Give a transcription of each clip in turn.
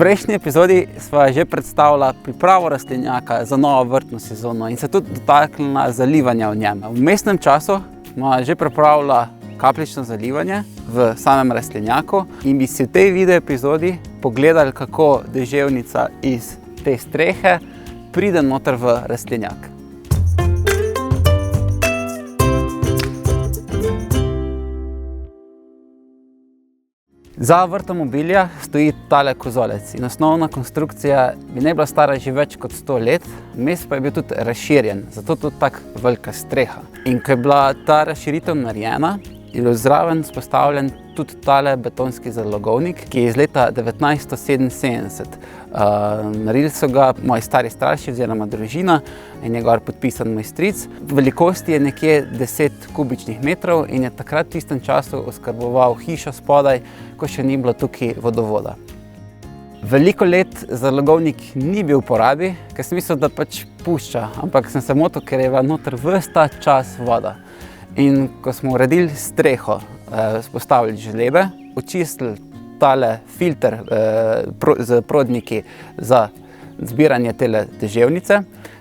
prejšnji epizodi sva že predstavila pripravo rastlinjaka za novo vrtno sezono in se tudi dotaknila zalivanja v njem. V vmesnem času sva že pripravila kapljično zalivanje v samem rastlinjaku in bi si v tej video epizodi pogledali, kako deževnica iz te strehe pride noter v rastlinjak. Za vrtom obilja stoji tale kozolec in osnovna konstrukcija bi ne bila stara že več kot 100 let, vmes pa je bil tudi razširjen, zato tudi tako velika streha. In ko je bila ta razširitev narejena, je bil zraven vzpostavljen tudi tale betonski zalogovnik, ki je iz leta 1977. Naredili so ga moji stari starši oziroma družina in njegov podpisan moj stric. V velikosti je nekje 10 kubičnih metrov in je takrat v tistem času oskrboval hišo spodaj, ko še ni bilo tukaj vodovoda. Veliko let zalogovnik ni bil v porabi, ker sem mislil, da pač pušča, ampak sem se motil, ker je bila noter ves ta čas voda. In ko smo uredili streho, spostavili žlebe, očistili tale filter z prodniki za zbiranje tele deževnice,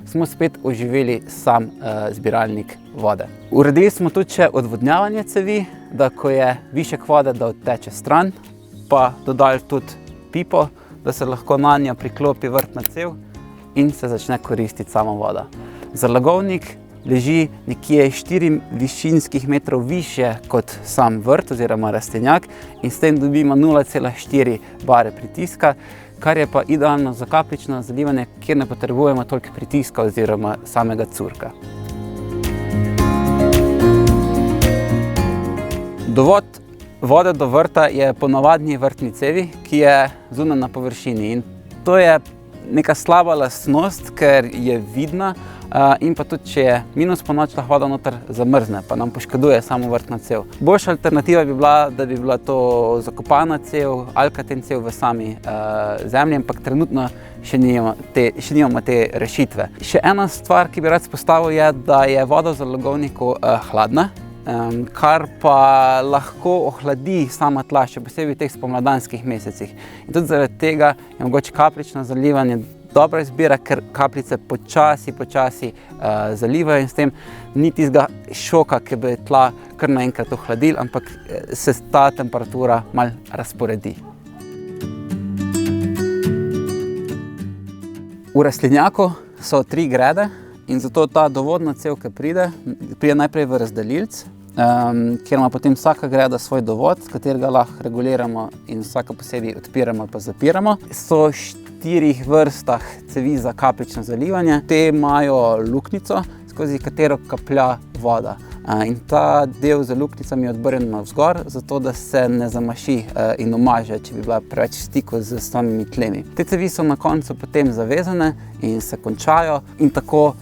smo spet oživeli sam zbiralnik vode. Uredili smo tudi še odvodnjavanje cevi, da ko je višek vode, da odteče stran, pa dodali tudi pipo, da se lahko nanjo priklopi vrtna cev in se začne koristiti sama voda. Zalogovnik leži nekje 4 višinskih metrov više kot sam vrt oziroma rastlinjak in s tem dobimo 0,4 bare pritiska, kar je pa idealno za kapljično zalivanje, kjer ne potrebujemo toliko pritiska oziroma samega curka. Dovod vode do vrta je po navadni vrtni cevi, ki je zunaj na površini in to je neka slaba lastnost, ker je vidna in pa tudi, če je minus ponoči, lahko voda noter zamrzne, pa nam poškoduje samo vrtna cev. Boljša alternativa bi bila, da bi bila to zakopana cev, alkaten cev v sami zemlji, ampak trenutno še nimamo te rešitve. Še ena stvar, ki bi rad izpostavil, je, da je voda v zalogovniku hladna, kar pa lahko ohladi sama tla, še posebej v teh spomladanskih mesecih. In tudi zaradi tega je mogoče kapljično zalivanje dobra izbira, ker kapljice počasi zalivajo in s tem ni tistega šoka, ki bi tla kar naenkrat ohladili, ampak se ta temperatura malo razporedi. V rastlinjaku so 3 grede in zato ta dovodna cev, ki pride najprej v razdelilec, kjer ima potem vsaka greda svoj dovod, s katerega lahko reguliramo in vsaka posebej odpiramo pa zapiramo. So 4 vrstah cevi za kapljično zalivanje. Te imajo luknjico, skozi katero kaplja voda. In ta del z luknjicami je odbrnen navzgor, zato da se ne zamaši in omaže, če bi bila preveč v stiku z samimi tlemi. Te cevi so na koncu potem zavezane in se končajo in tako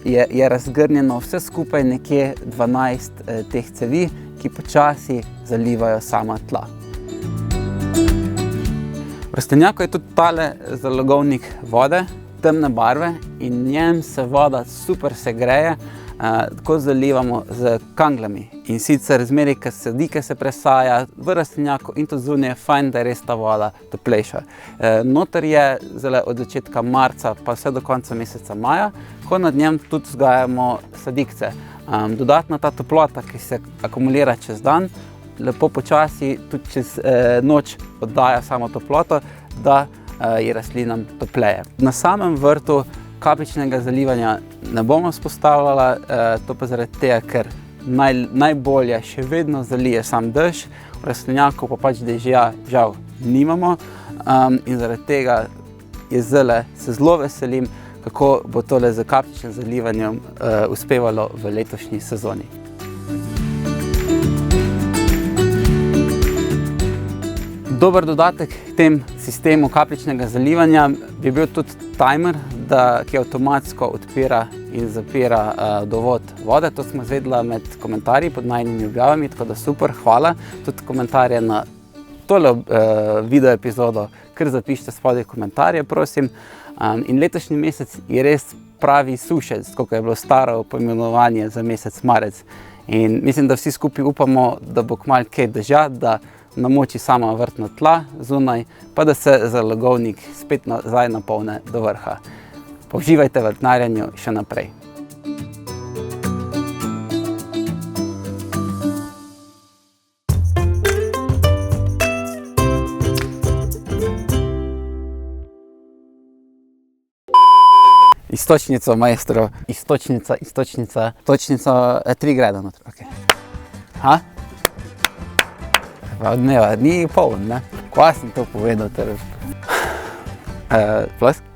je razgrnjeno vse skupaj nekje 12 teh cevi, ki počasi zalivajo sama tla. V rastlinjaku je tudi tale zalogovnik vode, temne barve in njem se voda super segreje, tako zalivamo z kanglami. In sicer zmeraj, ko sadike se presaja v rastlinjaku in tudi zunaj je fajn, da je res ta voda toplejša. Noter je od začetka marca pa vse do konca meseca maja, ko nad njem tudi vzgajamo sadikce. Dodatna ta toplota, ki se akumulira čez dan, lepo počasi tudi čez noč oddaja samo toploto, da je rastlinam topleje. Na samem vrtu kapljičnega zalivanja ne bomo vzpostavljala, to pa zaradi tega, ker najbolje še vedno zalije sam dež, v rastlinjaku pa pač dežja žal nimamo in zaradi tega se zelo veselim, kako bo tole z kapljičnim zalivanjem uspevalo v letošnji sezoni. Dober dodatek k tem sistemu kapljičnega zalivanja bi bil tudi timer, ki avtomatsko odpira in zapira dovod vode. To smo izvedela med komentarji pod najinimi objavami, tako da super, hvala. Tudi komentarje na tole video epizodo, kar zapišite spodaj komentarje, prosim. In letošnji mesec je res pravi sušec, kot je bilo staro poimenovanje za mesec marec. In mislim, da vsi skupaj upamo, da bo kmalu kaj dežja, da namoči sama vrtna tla zunaj, pa da se zalogovnik spet nazaj napolne do vrha. Pa uživajte v vrtnarjenju še naprej. Istočnico, maestro. Istočnica. Točnico, 3 grede notri. Okay. Ha? Pa dneva, ni poln, ne? Kva sem to povedal? Plosk?